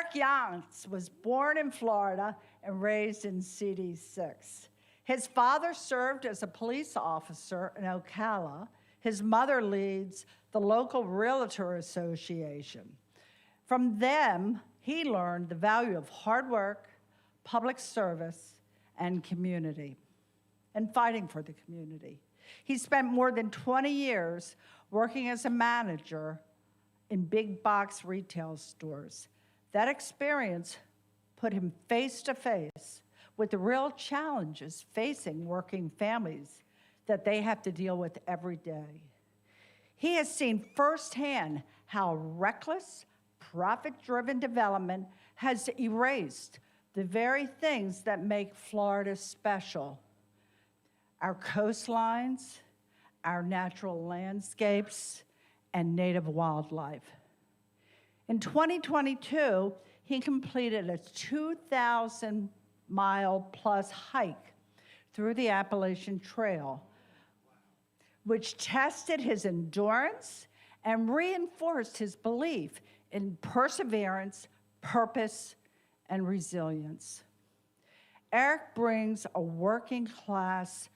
Eric Yonce was born in Florida and raised in CD6. His father served as a police officer in Ocala. His mother leads the local realtor association. From them, he learned the value of hard work, public service, and community, and fighting for the community. He spent more than 20 years working as a manager in big box retail stores. That experience put him face to face with the real challenges facing working families that they have to deal with every day. He has seen firsthand how reckless, profit-driven development has erased the very things that make Florida special: our coastlines, our natural landscapes, and native wildlife. In 2022, he completed a 2,000-mile-plus hike through the Appalachian Trail, which tested his endurance and reinforced his belief in perseverance, purpose, and resilience. Eric brings a working class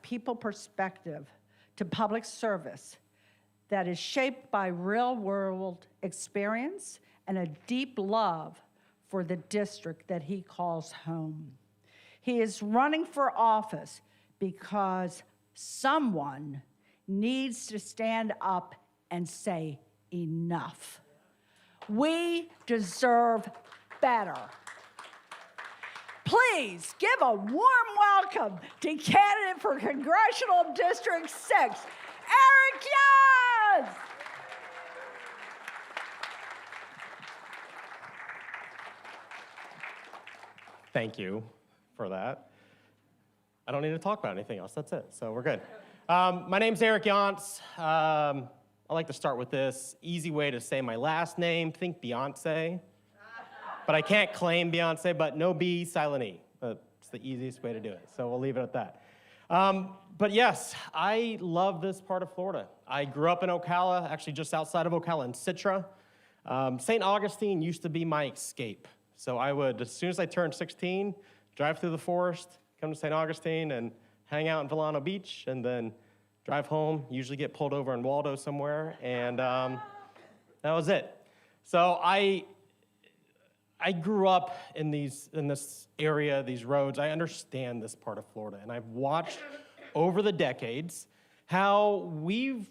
people perspective to public service that is shaped by real-world experience and a deep love for the district that he calls home. He is running for office because someone needs to stand up and say enough. We deserve better. Please give a warm welcome to candidate for Congressional District 6, Eric Yonce. Thank you for that. I don't need to talk about anything else. That's it. So we're good. My name's Eric Yonce. I like to start with this easy way to say my last name. Think Beyonce. But I can't claim Beyonce, but no B, silent E. It's the easiest way to do it. So we'll leave it at that. But yes, I love this part of Florida. I grew up in Ocala, actually just outside of Ocala in Citra. St. Augustine used to be my escape. So I would, as soon as I turned 16, drive through the forest, come to St. Augustine, and hang out in Villano Beach, and then drive home, usually get pulled over in Waldo somewhere, and that was it. So I grew up in this area, these roads. I understand this part of Florida, and I've watched over the decades how we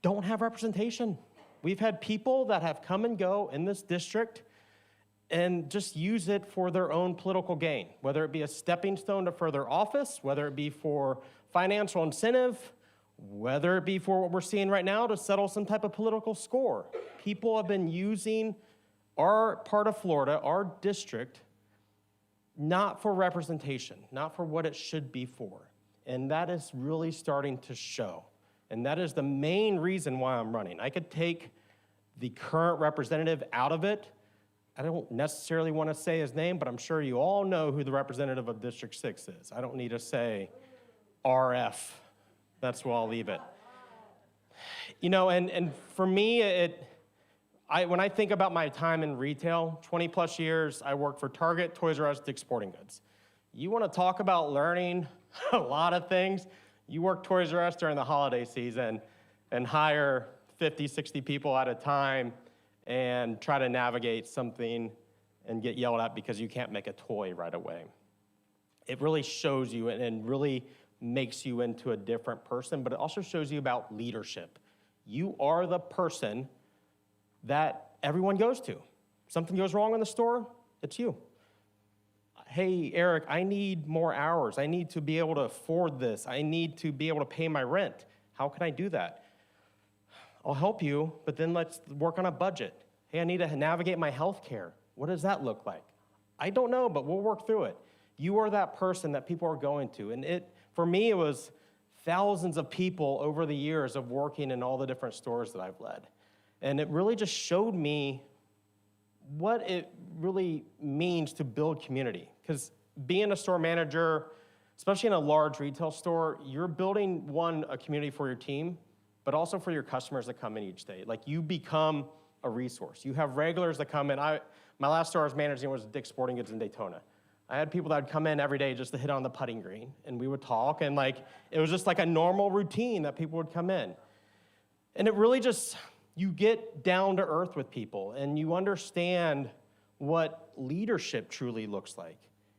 don't have representation. We've had people that have come and go in this district and just use it for their own political gain, whether it be a stepping stone to further office, whether it be for financial incentive, whether it be for what we're seeing right now to settle some type of political score. People have been using our part of Florida, our district, not for representation, not for what it should be for. And that is really starting to show. And that is the main reason why I'm running. I could take the current representative out of it. I don't necessarily want to say his name, but I'm sure you all know who the representative of District 6 is. I don't need to say RF. That's where I'll leave it. You know, and for me, when I think about my time in retail, 20 plus years, I worked for Target, Toys R Us, Dick's Sporting Goods. You want to talk about learning a lot of things? You work Toys R Us during the holiday season and hire 50, 60 people at a time and try to navigate something and get yelled at because you can't make a toy right away. It really shows you and really makes you into a different person, but it also shows you about leadership. You are the person that everyone goes to. Something goes wrong in the store, it's you. Hey, Eric, I need more hours. I need to be able to afford this. I need to be able to pay my rent. How can I do that? I'll help you, but then let's work on a budget. Hey, I need to navigate my health care. What does that look like? I don't know, but we'll work through it. You are that person that people are going to. And for me, it was thousands of people over the years of working in all the different stores that I've led. And it really just showed me what it really means to build community. Because being a store manager, especially in a large retail store, you're building, a community for your team, but also for your customers that come in each day. Like, you become a resource. You have regulars that come in. My last store I was managing was Dick's Sporting Goods in Daytona. I had people that would come in every day just to hit on the putting green, and we would talk, and it was just like a normal routine that people would come in. And it really just, you get down to earth with people, and you understand what leadership truly looks like.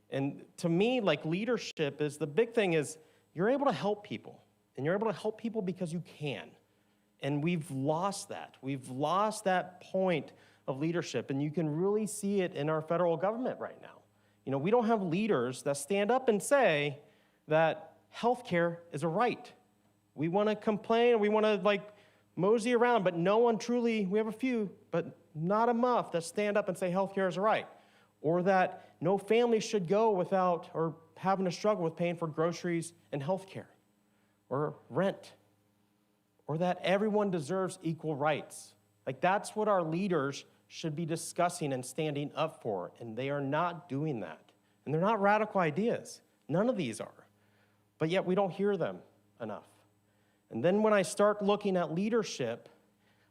And to me, leadership is, the big thing is, you're able to help people, and you're able to help people because you can. And we've lost that. We've lost that point of leadership, and you can really see it in our federal government right now. We don't have leaders that stand up and say that healthcare is a right. We want to complain, we want to mosey around, but no one truly, we have a few, but not enough that stand up and say healthcare is a right. Or that no family should go without or having to struggle with paying for groceries and healthcare or rent. Or that everyone deserves equal rights. That's what our leaders should be discussing and standing up for, and they are not doing that. And they're not radical ideas. None of these are. But yet we don't hear them enough. And then when I start looking at leadership,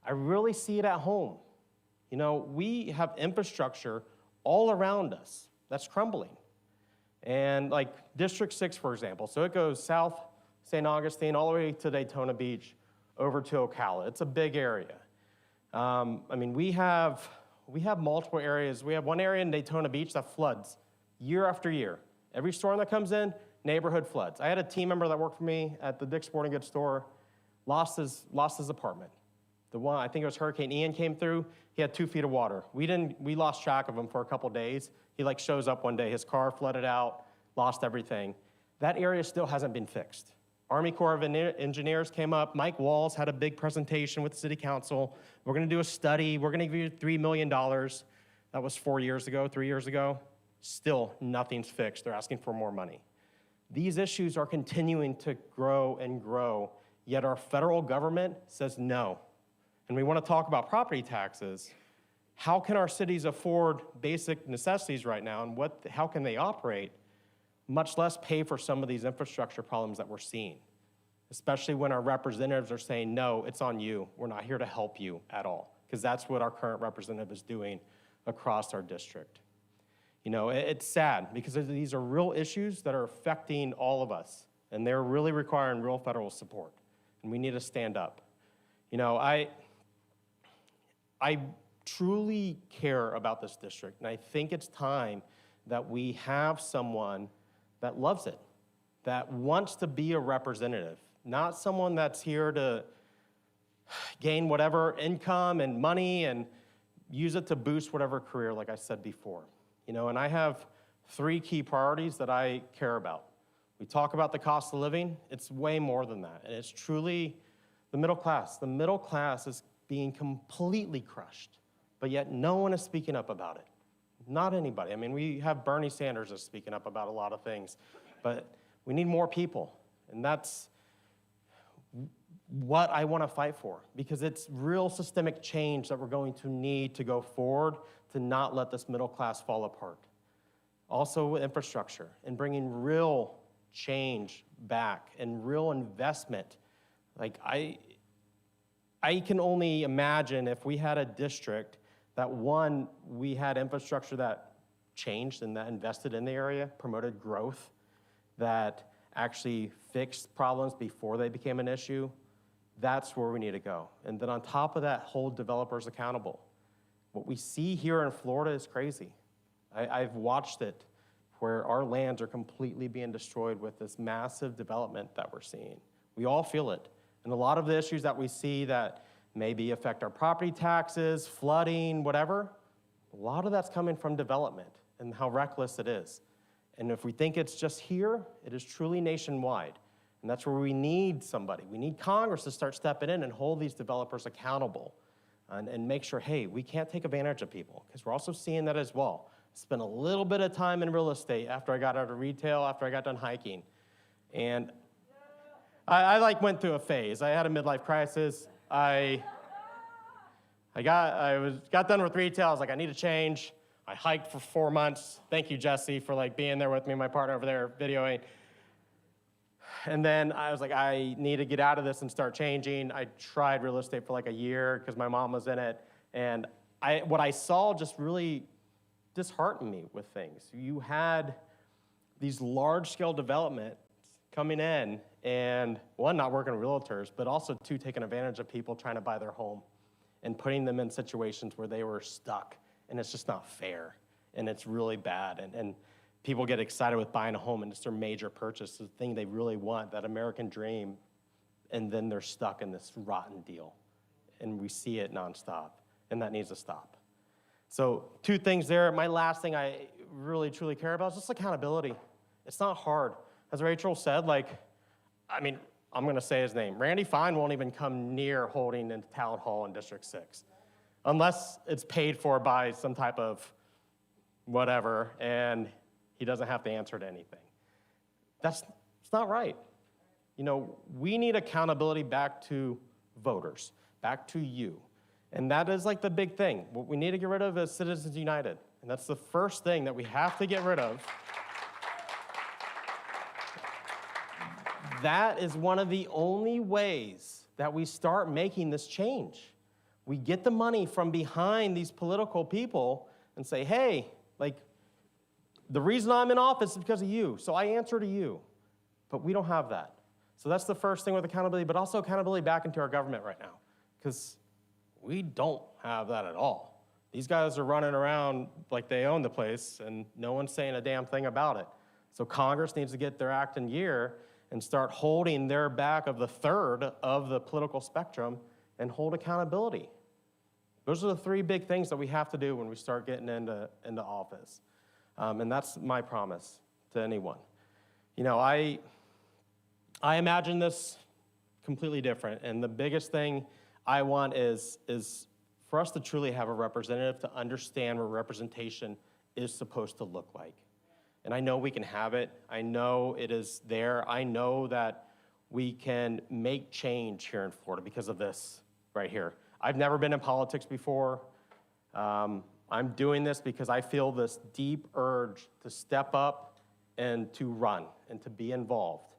I really see it at home. We have infrastructure all around us that's crumbling. And District 6, for example, so it goes south St. Augustine all the way to Daytona Beach over to Ocala. It's a big area. We have multiple areas. We have one area in Daytona Beach that floods year after year. Every storm that comes in, neighborhood floods. I had a team member that worked for me at the Dick's Sporting Goods store, lost his apartment. The one, I think it was Hurricane Ian came through, he had 2 feet of water. We lost track of him for a couple days. He shows up one day, his car flooded out, lost everything. That area still hasn't been fixed. Army Corps of Engineers came up. Mike Walls had a big presentation with the city council. We're going to do a study. We're going to give you $3 million. That was 3 years ago. Still, nothing's fixed. They're asking for more money. These issues are continuing to grow and grow, yet our federal government says no. And we want to talk about property taxes. How can our cities afford basic necessities right now, and how can they operate, much less pay for some of these infrastructure problems that we're seeing, especially when our representatives are saying, no, it's on you. We're not here to help you at all, because that's what our current representative is doing across our district. It's sad because these are real issues that are affecting all of us, and they're really requiring real federal support, and we need to stand up. I truly care about this district, and I think it's time that we have someone that loves it, that wants to be a representative, not someone that's here to gain whatever income and money and use it to boost whatever career, like I said before. And I have 3 key priorities that I care about. We talk about the cost of living. It's way more than that, and it's truly the middle class. The middle class is being completely crushed, but yet no one is speaking up about it. Not anybody. We have Bernie Sanders is speaking up about a lot of things, but we need more people, and that's what I want to fight for, because it's real systemic change that we're going to need to go forward to not let this middle class fall apart. Also infrastructure and bringing real change back and real investment. I can only imagine if we had a district that, one, we had infrastructure that changed and that invested in the area, promoted growth, that actually fixed problems before they became an issue. That's where we need to go. And then on top of that, hold developers accountable. What we see here in Florida is crazy. I've watched it where our lands are completely being destroyed with this massive development that we're seeing. We all feel it. And a lot of the issues that we see that maybe affect our property taxes, flooding, whatever, a lot of that's coming from development and how reckless it is. And if we think it's just here, it is truly nationwide. And that's where we need somebody. We need Congress to start stepping in and hold these developers accountable and make sure, hey, we can't take advantage of people, because we're also seeing that as well. Spent a little bit of time in real estate after I got out of retail, after I got done hiking. And I went through a phase. I had a midlife crisis. I got done with retail. I was like, I need to change. I hiked for 4 months. Thank you, Jesse, for being there with me, my partner over there videoing. And then I was like, I need to get out of this and start changing. I tried real estate for a year because my mom was in it. And what I saw just really disheartened me with things. You had these large-scale developments coming in and, one, not working with realtors, but also, two, taking advantage of people trying to buy their home and putting them in situations where they were stuck, and it's just not fair, and it's really bad. And people get excited with buying a home, and it's their major purchase, the thing they really want, that American dream, and then they're stuck in this rotten deal. And we see it nonstop, and that needs to stop. So 2 things there. My last thing I really, truly care about is just accountability. It's not hard. As Rachel said, I'm going to say his name. Randy Fine won't even come near holding in Town Hall in District 6 unless it's paid for by some type of whatever, and he doesn't have to answer to anything. It's not right. We need accountability back to voters, back to you. And that is like the big thing. What we need to get rid of is Citizens United. And that's the first thing that we have to get rid of. That is one of the only ways that we start making this change. We get the money from behind these political people and say, hey, the reason I'm in office is because of you, so I answer to you. But we don't have that. So that's the first thing with accountability, but also accountability back into our government right now, because we don't have that at all. These guys are running around like they own the place, and no one's saying a damn thing about it. So Congress needs to get their act in gear and start holding their back of the third of the political spectrum and hold accountability. Those are the 3 big things that we have to do when we start getting into office. And that's my promise to anyone. I imagine this completely different, and the biggest thing I want is for us to truly have a representative to understand what representation is supposed to look like. And I know we can have it. I know it is there. I know that we can make change here in Florida because of this right here. I've never been in politics before. I'm doing this because I feel this deep urge to step up and to run and to be involved.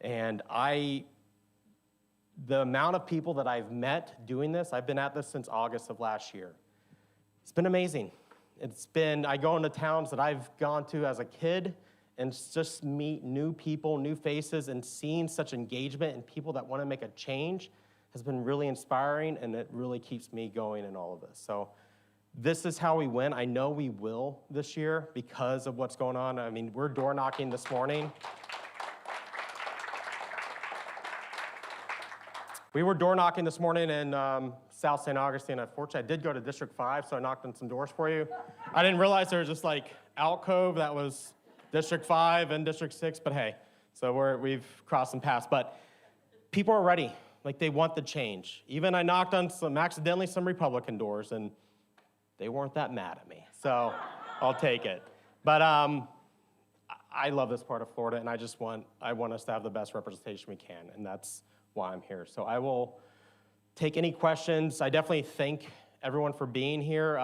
And the amount of people that I've met doing this, I've been at this since August of last year. It's been amazing. I go into towns that I've gone to as a kid and just meet new people, new faces, and seeing such engagement and people that want to make a change has been really inspiring, and it really keeps me going in all of this. So this is how we win. I know we will this year because of what's going on. We're door knocking this morning. We were door knocking this morning in South St. Augustine. Unfortunately, I did go to District 5, so I knocked on some doors for you. I didn't realize there was just alcove that was District 5 and District 6, but hey, so we've crossed some paths. But people are ready. They want the change. Even I knocked on accidentally some Republican doors, and they weren't that mad at me. So I'll take it. But I love this part of Florida, and I want us to have the best representation we can, and that's why I'm here. So I will take any questions. I definitely thank everyone for being here.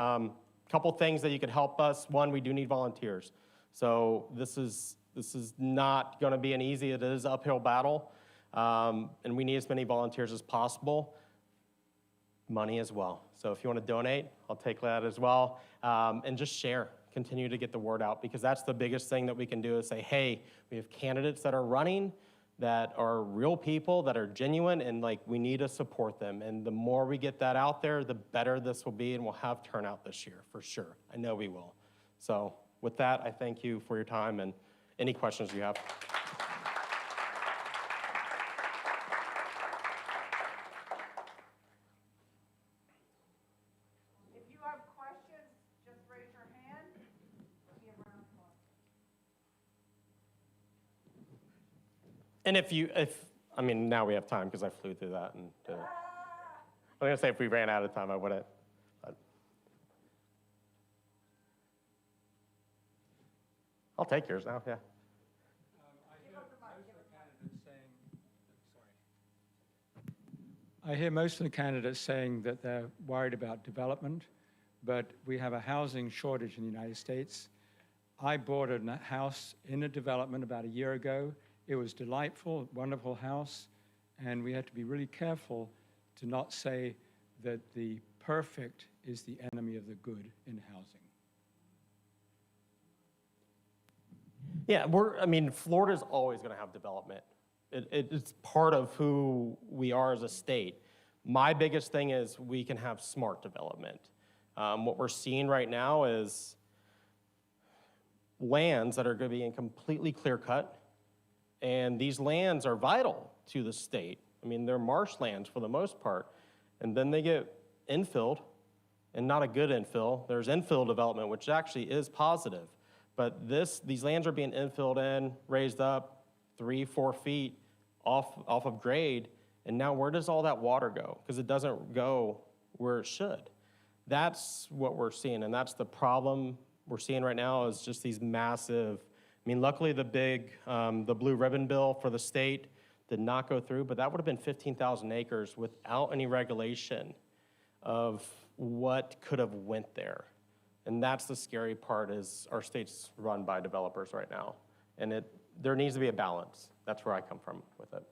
Couple things that you could help us. One, we do need volunteers. So this is not going to be an easy. It is an uphill battle, and we need as many volunteers as possible. Money as well. So if you want to donate, I'll take that as well, and just share. Continue to get the word out, because that's the biggest thing that we can do is say, hey, we have candidates that are running that are real people, that are genuine, and we need to support them. And the more we get that out there, the better this will be, and we'll have turnout this year, for sure. I know we will. So with that, I thank you for your time, and any questions you have. If you have questions, just raise your hand. We'll be around for it. And now we have time because I flew through that. And I was going to say if we ran out of time, I wouldn't. But I'll take yours now, yeah. I hear most of the candidates saying that they're worried about development, but we have a housing shortage in the United States. I bought a house in a development about a year ago. It was delightful, wonderful house, and we had to be really careful to not say that the perfect is the enemy of the good in housing. Yeah, Florida's always going to have development. It's part of who we are as a state. My biggest thing is we can have smart development. What we're seeing right now is lands that are going to be in completely clear cut, and these lands are vital to the state. I mean, they're marshlands for the most part, and then they get infilled, and not a good infill. There's infill development, which actually is positive, but these lands are being infilled in, raised up 3-4 feet off of grade, and now where does all that water go? Because it doesn't go where it should. That's what we're seeing, and that's the problem we're seeing right now is just these massive, luckily the blue ribbon bill for the state did not go through, but that would have been 15,000 acres without any regulation of what could have went there. And that's the scary part is our state's run by developers right now. And there needs to be a balance. That's where I come from with it.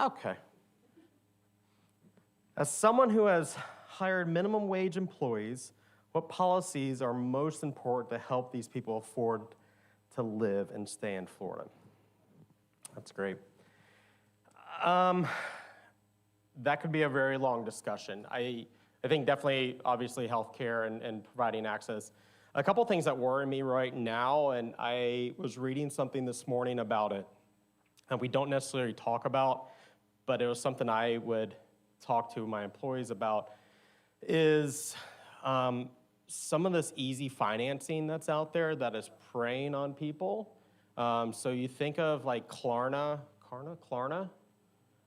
Okay. As someone who has hired minimum wage employees, what policies are most important to help these people afford to live and stay in Florida? That's great. That could be a very long discussion. I think definitely, obviously, healthcare and providing access. A couple things that worry me right now, and I was reading something this morning about it, and we don't necessarily talk about, but it was something I would talk to my employees about, is some of this easy financing that's out there that is preying on people. So you think of like Klarna,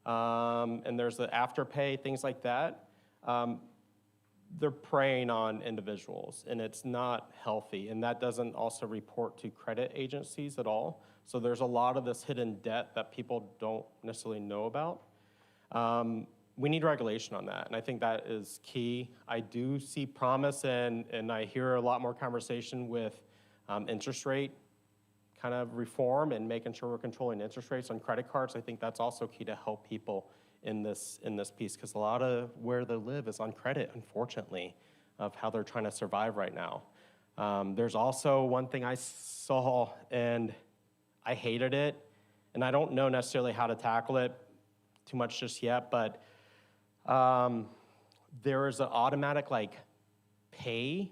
and there's the Afterpay, things like that. They're preying on individuals, and it's not healthy, and that doesn't also report to credit agencies at all. So there's a lot of this hidden debt that people don't necessarily know about. We need regulation on that, and I think that is key. I do see promise, and I hear a lot more conversation with interest rate kind of reform and making sure we're controlling interest rates on credit cards. I think that's also key to help people in this piece, because a lot of where they live is on credit, unfortunately, of how they're trying to survive right now. There's also one thing I saw, and I hated it, and I don't know necessarily how to tackle it too much just yet, but there is an automatic pay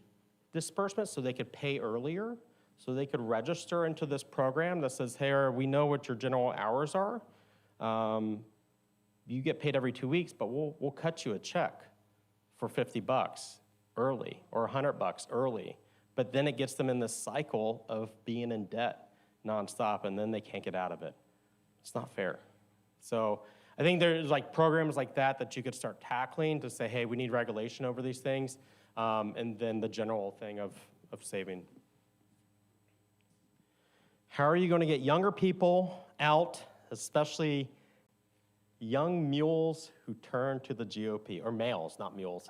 disbursement, so they could pay earlier, so they could register into this program that says, hey, we know what your general hours are. You get paid every 2 weeks, but we'll cut you a check for $50 early or $100 early. But then it gets them in this cycle of being in debt nonstop, and then they can't get out of it. It's not fair. So I think there's programs like that you could start tackling to say, hey, we need regulation over these things, and then the general thing of saving. How are you going to get younger people out, especially young mules who turn to the GOP, or males, not mules.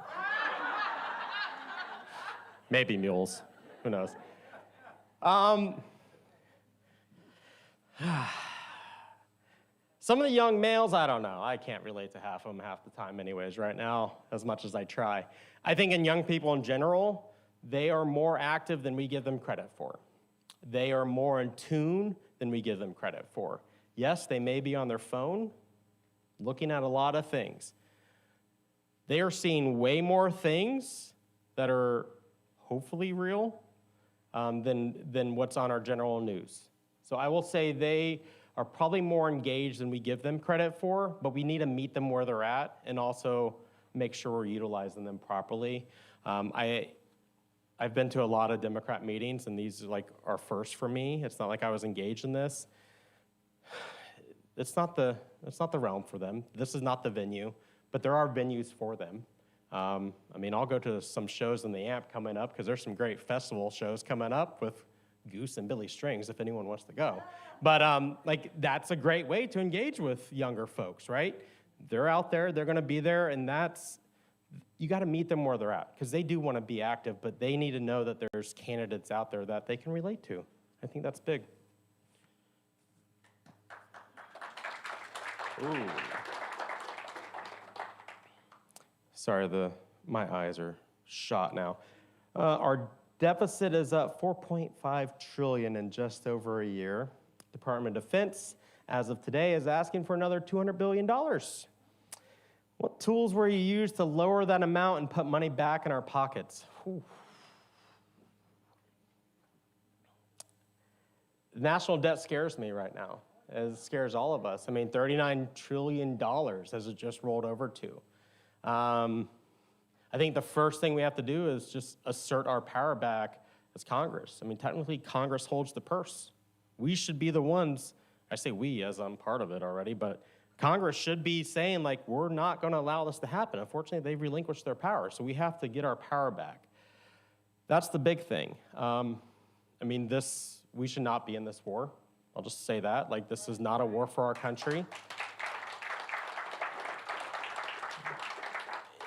Maybe mules, who knows? Some of the young males, I don't know. I can't relate to half of them half the time anyways right now, as much as I try. I think in young people in general, they are more active than we give them credit for. They are more in tune than we give them credit for. Yes, they may be on their phone, looking at a lot of things. They are seeing way more things that are hopefully real than what's on our general news. So I will say they are probably more engaged than we give them credit for, but we need to meet them where they're at and also make sure we're utilizing them properly. I've been to a lot of Democrat meetings, and these are first for me. It's not like I was engaged in this. It's not the realm for them. This is not the venue, but there are venues for them. I'll go to some shows in the AMP coming up, because there's some great festival shows coming up with Goose and Billy Strings, if anyone wants to go. But that's a great way to engage with younger folks, right? They're out there, they're gonna be there, and you gotta meet them where they're at, because they do wanna be active, but they need to know that there's candidates out there that they can relate to. I think that's big. Ooh. Sorry, my eyes are shot now. Our deficit is up 4.5 trillion in just over a year. Department of Defense, as of today, is asking for another $200 billion. What tools were you used to lower that amount and put money back in our pockets? Whew. National debt scares me right now. It scares all of us. I mean, $39 trillion as it just rolled over to. I think the first thing we have to do is just assert our power back as Congress. I mean, technically, Congress holds the purse. We should be the ones, I say we as I'm part of it already, but Congress should be saying, like, we're not going to allow this to happen. Unfortunately, they've relinquished their power, so we have to get our power back. That's the big thing. I mean, we should not be in this war. I'll just say that. Like, this is not a war for our country.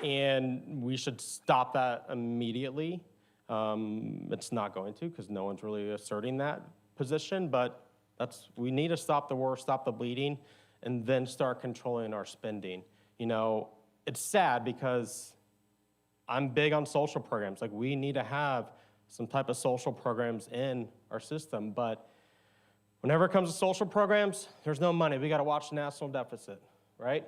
And we should stop that immediately. It's not going to, because no one's really asserting that position, but we need to stop the war, stop the bleeding, and then start controlling our spending. You know, it's sad because I'm big on social programs. Like, we need to have some type of social programs in our system, but whenever it comes to social programs, there's no money. We got to watch the national deficit, right?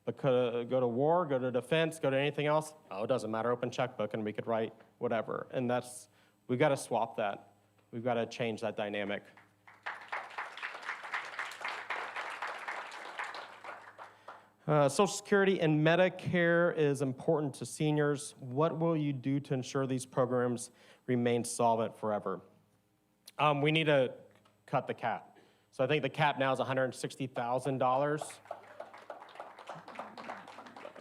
But go to war, go to defense, go to anything else, oh, it doesn't matter, open checkbook, and we could write whatever. And we've got to swap that. We've got to change that dynamic. Social Security and Medicare is important to seniors. What will you do to ensure these programs remain solvent forever? We need to cut the cap. So I think the cap now is $160,000.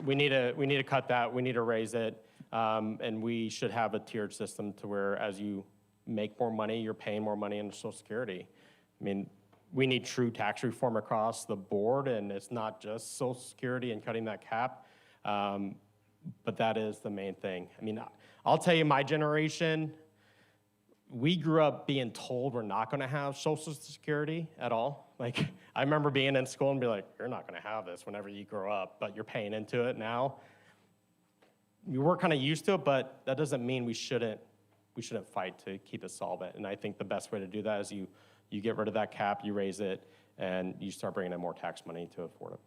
We need to cut that. We need to raise it, and we should have a tiered system to where as you make more money, you're paying more money into Social Security. I mean, we need true tax reform across the board, and it's not just Social Security and cutting that cap, but that is the main thing. I mean, I'll tell you, my generation, we grew up being told we're not going to have Social Security at all. Like, I remember being in school and be like, you're not going to have this whenever you grow up, but you're paying into it now. We're kind of used to it, but that doesn't mean we shouldn't fight to keep it solvent. And I think the best way to do that is you get rid of that cap, you raise it, and you start bringing in more tax money to afford it.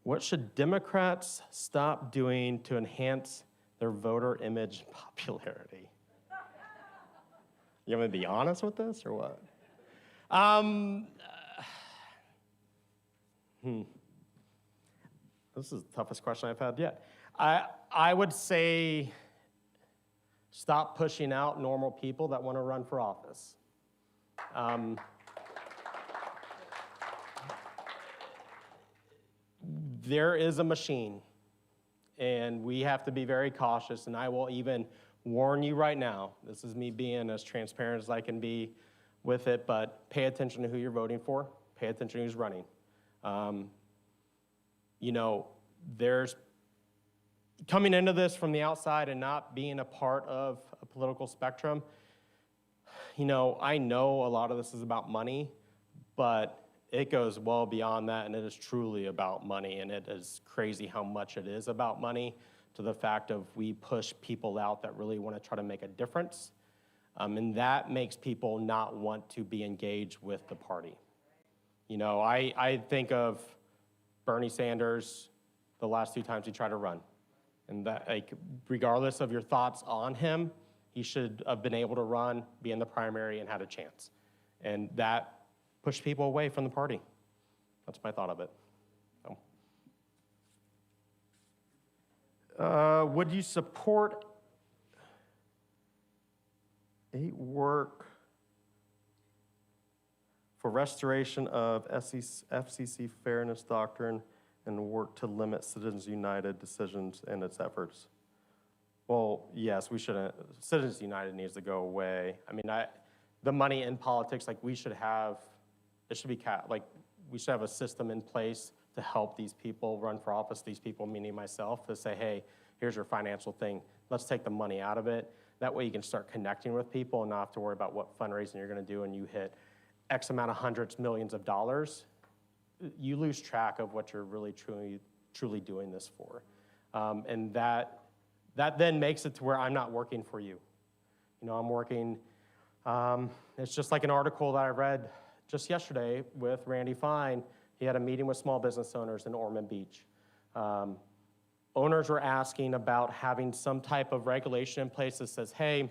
What should Democrats stop doing to enhance their voter image and popularity? You want me to be honest with this, or what? This is the toughest question I've had yet. I would say stop pushing out normal people that want to run for office. There is a machine, and we have to be very cautious, and I will even warn you right now, this is me being as transparent as I can be with it, but pay attention to who you're voting for, pay attention to who's running. You know, there's coming into this from the outside and not being a part of a political spectrum, you know, I know a lot of this is about money, but it goes well beyond that, and it is truly about money, and it is crazy how much it is about money, to the fact of we push people out that really want to try to make a difference, and that makes people not want to be engaged with the party. You know, I think of Bernie Sanders the last 2 times he tried to run, and that, like, regardless of your thoughts on him, he should have been able to run, be in the primary, and had a chance, and that pushed people away from the party. That's my thought of it. Would you support a work for restoration of FCC fairness doctrine and work to limit Citizens United decisions and its efforts? Well, yes, we shouldn't. Citizens United needs to go away. I mean, the money in politics, like, we should have, it should be like, we should have a system in place to help these people run for office, these people, meaning myself, to say, hey, here's your financial thing. Let's take the money out of it. That way you can start connecting with people and not have to worry about what fundraising you're going to do, and you hit X amount of hundreds, millions of dollars. you lose track of what you're really truly doing this for. And that then makes it to where I'm not working for you. You know, I'm working, it's just like an article that I read just yesterday with Randy Fine. He had a meeting with small business owners in Ormond Beach. Owners were asking about having some type of regulation in place that says, hey,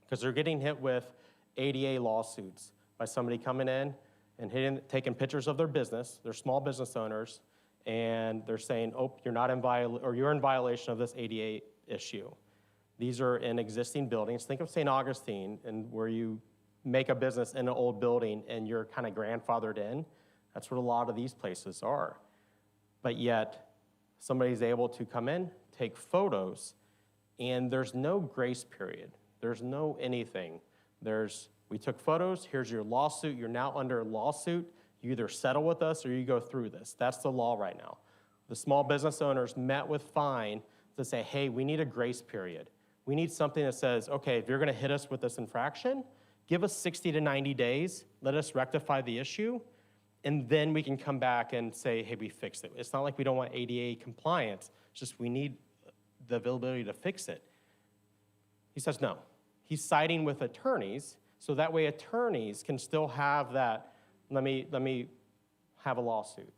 because they're getting hit with ADA lawsuits by somebody coming in and taking pictures of their business, their small business owners, and they're saying, oh, you're in violation of this ADA issue. These are in existing buildings. Think of St. Augustine, and where you make a business in an old building and you're kind of grandfathered in. That's what a lot of these places are. But yet, somebody's able to come in, take photos, and there's no grace period. There's no anything. We took photos, here's your lawsuit, you're now under a lawsuit. You either settle with us or you go through this. That's the law right now. The small business owners met with Fine to say, hey, we need a grace period. We need something that says, okay, if you're gonna hit us with this infraction, give us 60 to 90 days, let us rectify the issue, and then we can come back and say, hey, we fixed it. It's not like we don't want ADA compliance, it's just we need the availability to fix it. He says no. He's siding with attorneys, so that way attorneys can still have that, let me have a lawsuit.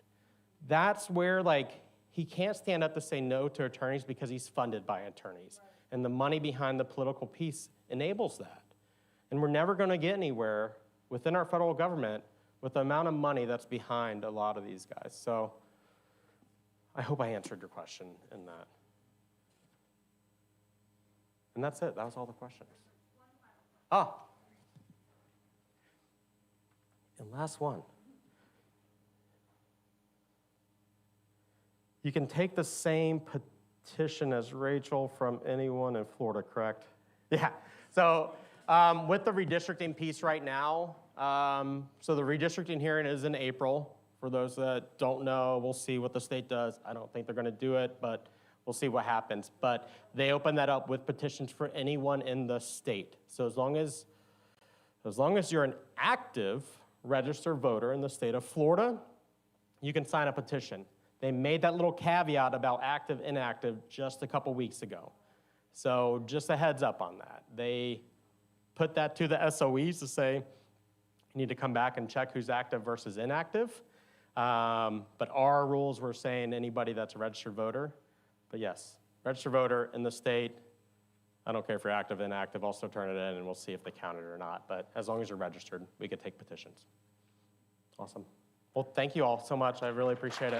That's where, like, he can't stand up to say no to attorneys because he's funded by attorneys. Right. And the money behind the political piece enables that. And we're never gonna get anywhere within our federal government with the amount of money that's behind a lot of these guys. So I hope I answered your question in that. And that's it, that was all the questions. Oh. And last one. You can take the same petition as Rachel from anyone in Florida, correct? Yeah, so with the redistricting piece right now, so the redistricting hearing is in April. For those that don't know, we'll see what the state does. I don't think they're gonna do it, but we'll see what happens. But they open that up with petitions for anyone in the state. So as long as you're an active registered voter in the state of Florida, you can sign a petition. They made that little caveat about active, inactive just a couple weeks ago. So just a heads up on that. They put that to the SOEs to say, you need to come back and check who's active versus inactive. But our rules were saying anybody that's a registered voter. But yes, registered voter in the state, I don't care if you're active, inactive, I'll still turn it in and we'll see if they count it or not. But as long as you're registered, we could take petitions. Awesome. Well, thank you all so much. I really appreciate it.